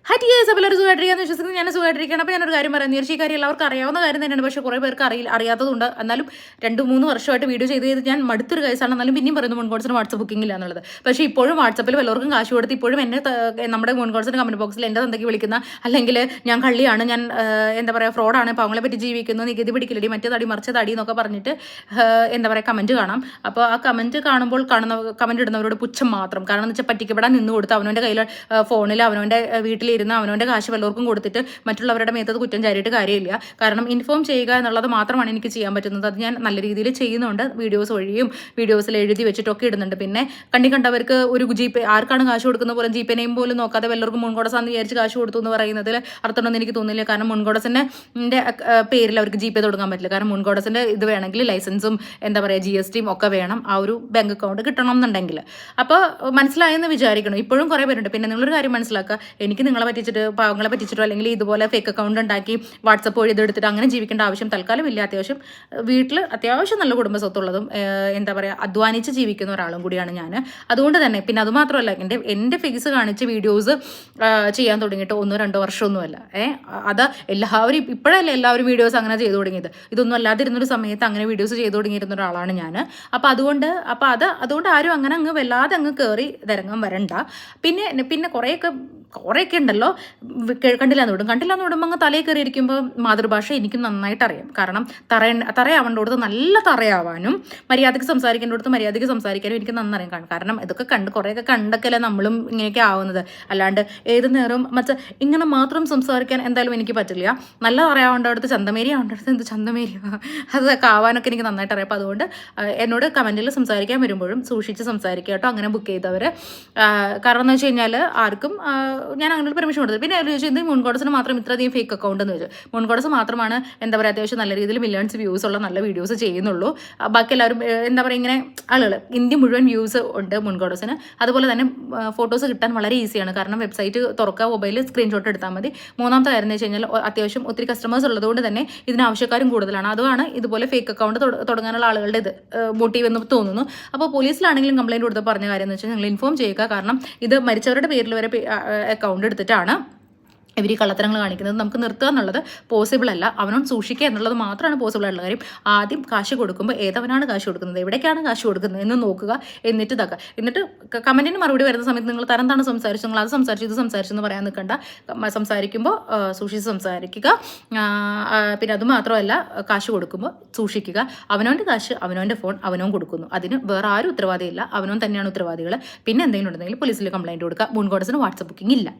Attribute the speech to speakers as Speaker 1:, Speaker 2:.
Speaker 1: Hat case അപ്പോൾ എല്ലാവരും സുഖമായിട്ടിരിക്കാന്ന് വിശ്വസിക്കുന്നത് ഞാൻ സുഖമായിട്ടിരിക്കണം. അപ്പോൾ ഞാനൊരു കാര്യം പറയാം, തീർച്ചയായും കാര്യം എല്ലാവർക്കും അറിയാവുന്ന കാര്യം തന്നെയാണ്, പക്ഷേ കുറേ പേർക്ക് അറിയാത്തതുണ്ട്. എന്നാലും 2-3 വർഷമായിട്ട് വീഡിയോ ചെയ്ത് ഞാൻ മടുത്തൊരു കേസാണ്. എന്നാലും പിന്നെയും പറയുന്നു മുൻകോൺസിന് വാട്സപ്പ് ബുക്കിംഗ് ഇല്ല എന്നുള്ളത്. പക്ഷേ ഇപ്പോഴും വാട്സപ്പിൽ വല്ലവർക്കും കാശ് കൊടുത്ത് ഇപ്പോഴും എന്നെ നമ്മുടെ മുൻകോൺസിന് കമൻറ്റ് ബോക്സിൽ എൻ്റെ തന്തയ്ക്ക് വിളിക്കുന്ന, അല്ലെങ്കിൽ ഞാൻ കള്ളിയാണ്, ഞാൻ എന്താ പറയുക ഫ്രോഡാണ്, പാവങ്ങളെ പറ്റി ജീവിക്കുന്നു, നികുതി പിടിക്കില്ലടി, മറ്റേ തടി മറിച്ച തടി എന്നൊക്കെ പറഞ്ഞിട്ട് എന്താ പറയുക കമൻറ്റ് കാണാം. അപ്പോൾ ആ കമൻറ്റ് കാണുമ്പോൾ കമൻറ്റ് ഇടുന്നവരോട് പുച്ഛം മാത്രം. കാരണം എന്ന് വെച്ചാൽ പറ്റിക്കപ്പെടാൻ നിന്ന് കൊടുത്ത് അവനവൻ്റെ കയ്യിൽ ഫോണിൽ അവനവൻ്റെ വീട്ടിലിരുന്ന് അവനവൻ്റെ കാശ് വല്ലവർക്കും കൊടുത്തിട്ട് മറ്റുള്ളവരുടെ മേത്തത് കുറ്റം ചാരിയിട്ട് കാര്യമില്ല. കാരണം ഇൻഫോം ചെയ്യുക എന്നുള്ളത് മാത്രമാണ് എനിക്ക് ചെയ്യാൻ പറ്റുന്നത്. അത് ഞാൻ നല്ല രീതിയിൽ ചെയ്യുന്നുണ്ട്. വീഡിയോസ് വഴിയും വീഡിയോസിൽ എഴുതി വെച്ചിട്ടൊക്കെ ഇടുന്നുണ്ട്. പിന്നെ കണ്ടവർക്ക് ഒരു GPay ആർക്കാണ് കാശ് കൊടുക്കുന്ന പോലെ GPay നെയിം പോലും നോക്കാതെ വല്ലവർക്കും മുൻകോടസാന്ന് വിചാരിച്ച് കാശ് കൊടുത്തു എന്ന് പറയുന്നതിൽ അർത്ഥമൊന്നും എനിക്ക് തോന്നുന്നില്ല. കാരണം മുൻകോടസിൻ്റെ പേരിൽ അവർക്ക് GPay തുടങ്ങാൻ പറ്റില്ല. കാരണം മുൻകോടസിൻ്റെ ഇത് വേണമെങ്കിൽ ലൈസൻസും എന്താ പറയുക GSTയും ഒക്കെ വേണം ആ ഒരു ബാങ്ക് അക്കൗണ്ട് കിട്ടണം എന്നുണ്ടെങ്കിൽ. അപ്പോൾ മനസ്സിലായെന്ന് വിചാരിക്കണം. ഇപ്പോഴും കുറേ പേരുണ്ട്. പിന്നെ നിങ്ങളൊരു കാര്യം മനസ്സിലാക്കുക, എനിക്ക് നിങ്ങളെ പറ്റിച്ചിട്ട് പാവങ്ങളെ പറ്റിച്ചിട്ടോ അല്ലെങ്കിൽ ഇതുപോലെ ഫേക്ക് അക്കൗണ്ട് ഉണ്ടാക്കി വാട്സപ്പ് വഴി ഇതെടുത്തിട്ട് അങ്ങനെ ജീവിക്കേണ്ട ആവശ്യം തൽക്കാലം ഇല്ല. അത്യാവശ്യം വീട്ടിൽ അത്യാവശ്യം നല്ല കുടുംബ സ്വത്തുള്ളതും എന്താ പറയുക അധ്വാനിച്ച് ജീവിക്കുന്ന ഒരാളും കൂടിയാണ് ഞാൻ. അതുകൊണ്ട് തന്നെ പിന്നെ അതുമാത്രമല്ല, എൻ്റെ ഫേസ് കാണിച്ച് വീഡിയോസ് ചെയ്യാൻ തുടങ്ങിയിട്ട് 1-2 വർഷമൊന്നുമല്ല. അത് എല്ലാവരും ഇപ്പോഴല്ലേ എല്ലാവരും വീഡിയോസ് അങ്ങനെ ചെയ്തു തുടങ്ങിയത്. ഇതൊന്നും അല്ലാതിരുന്നൊരു സമയത്ത് അങ്ങനെ വീഡിയോസ് ചെയ്തു തുടങ്ങിയിരുന്ന ഒരാളാണ് ഞാൻ. അപ്പോൾ അതുകൊണ്ട് ആരും അങ്ങനെ അങ്ങ് വല്ലാതെ അങ്ങ് കയറി ഇറങ്ങാൻ വരണ്ട. പിന്നെ കുറേയൊക്കെ ഉണ്ടല്ലോ കണ്ടില്ലാന്ന് വിടുമ്പോൾ അങ്ങ് തലയിൽ കയറി ഇരിക്കുമ്പോൾ മാതൃഭാഷ എനിക്കും നന്നായിട്ട് അറിയാം. കാരണം തറയാവേണ്ടടുത്ത് നല്ല തറയാവാനും മര്യാദയ്ക്ക് സംസാരിക്കേണ്ടടുത്ത് മര്യാദയ്ക്ക് സംസാരിക്കാനും എനിക്ക് നന്നറിയാം. കാരണം ഇതൊക്കെ കുറേയൊക്കെ കണ്ടൊക്കെയല്ലേ നമ്മളും ഇങ്ങനെയൊക്കെ ആവുന്നത്. അല്ലാണ്ട് ഏത് നേരവും ഇങ്ങനെ മാത്രം സംസാരിക്കാൻ എന്തായാലും എനിക്ക് പറ്റില്ല. നല്ല തറയാവേണ്ടടുത്ത് ചന്തമേരി ആവേണ്ടടുത്ത് എന്ത് ചന്തമേരി അതൊക്കെ ആവാനൊക്കെ എനിക്ക് നന്നായിട്ട് അറിയാം. അപ്പോൾ അതുകൊണ്ട് എന്നോട് കമൻറ്റിൽ സംസാരിക്കാൻ വരുമ്പോഴും സൂക്ഷിച്ച് സംസാരിക്കുക കേട്ടോ, അങ്ങനെ ബുക്ക് ചെയ്തവർ. കാരണം എന്ന് വെച്ച് കഴിഞ്ഞാൽ ആർക്കും ഞാൻ അങ്ങനെ ഒരു പെർമിഷൻ കൊടുത്തത്. പിന്നെ ചോദിച്ചാൽ ഇത് മുൻകോടസിന് മാത്രം ഇത്രയധികം ഫേക്ക് അക്കൗണ്ട് എന്ന് വെച്ചു. മുൻകോടസ് മാത്രമാണ് എന്താ പറയുക അത്യാവശ്യം നല്ല രീതിയിൽ മില്യൺസ് വ്യൂസ് ഉള്ള നല്ല വീഡിയോസ് ചെയ്യുന്നുള്ളൂ. ബാക്കി എല്ലാവരും എന്താ പറയുക ഇങ്ങനെ ആളുകൾ ഇന്ത്യ മുഴുവൻ വ്യൂസ് ഉണ്ട് മുൻകോടസിന്. അതുപോലെ തന്നെ ഫോട്ടോസ് കിട്ടാൻ വളരെ ഈസിയാണ്. കാരണം വെബ്സൈറ്റ് തുറക്കുക, മൊബൈലിൽ സ്ക്രീൻഷോട്ട് എടുത്താൽ മതി. മൂന്നാമത്തെ കാര്യം എന്ന് വെച്ച് കഴിഞ്ഞാൽ അത്യാവശ്യം ഒത്തിരി കസ്റ്റമേഴ്സ് ഉള്ളതുകൊണ്ട് തന്നെ ഇതിന് ആവശ്യക്കാരും കൂടുതലാണ്. അതാണ് ഇതുപോലെ ഫേക്ക് അക്കൗണ്ട് തുടങ്ങാനുള്ള ആളുകളുടെ ഇത് മോട്ടീവ് എന്ന് തോന്നുന്നു. അപ്പോൾ പോലീസിലാണെങ്കിലും കംപ്ലയിൻറ്റ് കൊടുത്ത് പറഞ്ഞ കാര്യം എന്ന് വെച്ചാൽ നിങ്ങൾ ഇൻഫോം ചെയ്യുക. കാരണം ഇത് മരിച്ചവരുടെ പേരിൽ വരെ അക്കൗണ്ട് എടുത്തിട്ടാണ് ഇവർ ഈ കള്ളത്തരങ്ങൾ കാണിക്കുന്നത്. നമുക്ക് നിർത്തുക എന്നുള്ളത് പോസിബിൾ അല്ല. അവനോട് സൂക്ഷിക്കുക എന്നുള്ളത് മാത്രമാണ് പോസിബിൾ ആയിട്ടുള്ള കാര്യം. ആദ്യം കാശ് കൊടുക്കുമ്പോൾ ഏതവനാണ് കാശ് കൊടുക്കുന്നത്, എവിടേക്കാണ് കാശ് കൊടുക്കുന്നത് എന്ന് നോക്കുക. എന്നിട്ട് കമൻറ്റിന് മറുപടി വരുന്ന സമയത്ത് നിങ്ങൾ തരംതാണ് സംസാരിച്ചു, നിങ്ങൾ അത് സംസാരിച്ചു ഇത് സംസാരിച്ചു എന്ന് പറയാൻ നിൽക്കണ്ട. സംസാരിക്കുമ്പോൾ സൂക്ഷിച്ച് സംസാരിക്കുക. പിന്നെ അതുമാത്രമല്ല, കാശ് കൊടുക്കുമ്പോൾ സൂക്ഷിക്കുക. അവനവൻ്റെ കാശ് അവനവൻ്റെ ഫോൺ അവനവൻ കൊടുക്കുന്നു. അതിന് വേറെ ആരും ഉത്തരവാദിയില്ല, അവനവൻ തന്നെയാണ് ഉത്തരവാദികൾ. പിന്നെ എന്തെങ്കിലും ഉണ്ടെങ്കിൽ പോലീസിൽ കംപ്ലയിൻറ്റ് കൊടുക്കുക. മുൻകോടസിന് വാട്സപ്പ് ബുക്കിംഗ് ഇല്ല.